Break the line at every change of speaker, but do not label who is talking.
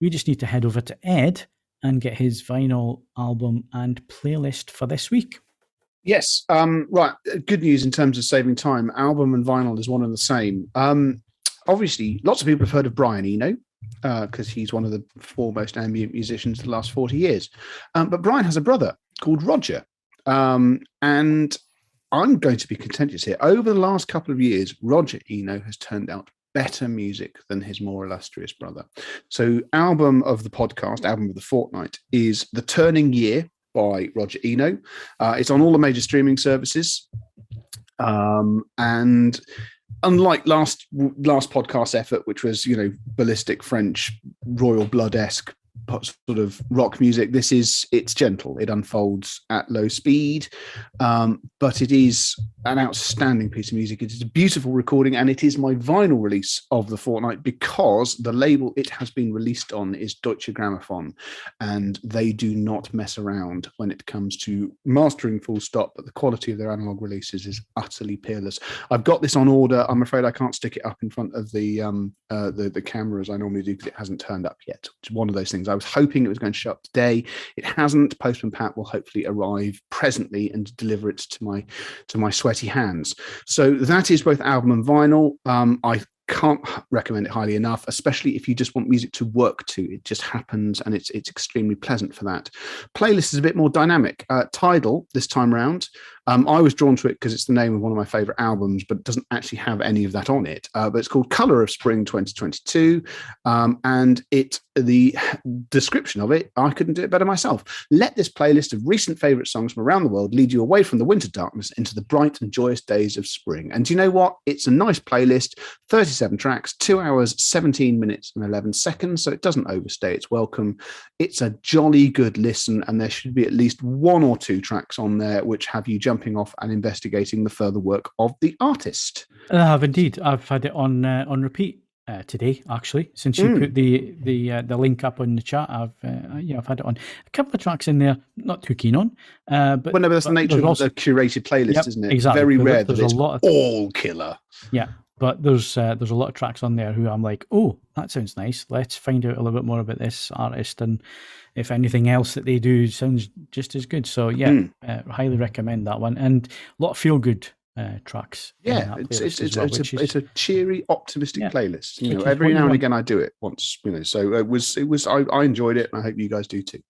you just need to head over to Ed and get his vinyl album and playlist for this week.
Yes. Right. Good news in terms of saving time. Album and vinyl is one and the same. Obviously, lots of people have heard of Brian Eno because he's one of the foremost ambient musicians of the last 40 years. But Brian has a brother called Roger. And I'm going to be contentious here. Over the last couple of years, Roger Eno has turned out better music than his more illustrious brother. So album of the podcast, album of the fortnight, is The Turning Year by Roger Eno. It's on all the major streaming services. And unlike last podcast effort, which was, ballistic French royal blood-esque sort of rock music, it's gentle. It unfolds at low speed, but it is an outstanding piece of music. It is a beautiful recording, and it is my vinyl release of the fortnight because the label it has been released on is Deutsche Grammophon, and they do not mess around when it comes to mastering full stop, but the quality of their analog releases is utterly peerless. I've got this on order. I'm afraid I can't stick it up in front of the camera as I normally do because it hasn't turned up yet. It's one of those things. I was hoping it was going to show up today. It hasn't. Postman Pat will hopefully arrive presently and deliver it to my sweaty hands. So that is both album and vinyl. I can't recommend it highly enough, especially if you just want music to work to. It just happens, and it's extremely pleasant for that. Playlist is a bit more dynamic. Tidal this time round. I was drawn to it because it's the name of one of my favorite albums, but it doesn't actually have any of that on it. But it's called Color of Spring 2022. And the description of it, I couldn't do it better myself. Let this playlist of recent favorite songs from around the world lead you away from the winter darkness into the bright and joyous days of spring. And you know what? It's a nice playlist, 37 tracks, 2 hours, 17 minutes and 11 seconds. So it doesn't overstay its welcome. It's a jolly good listen, and there should be at least one or two tracks on there which have you jumping off and investigating the further work of the artist.
I have indeed. I've had it on repeat today, actually, since you put the link up on the chat. I've had it on a couple of tracks in there. Not too keen on, but
that's the nature of a curated playlist, isn't it?
Exactly.
Very rare
there's
that it's
a lot of,
all killer.
Yeah, but there's a lot of tracks on there who I'm like, oh, that sounds nice. Let's find out a little bit more about this artist, and if anything else that they do sounds just as good. So highly recommend that one, and a lot of feel good tracks.
Yeah, it's a cheery, optimistic playlist. Every now and again I do it once. So I enjoyed it, and I hope you guys do too.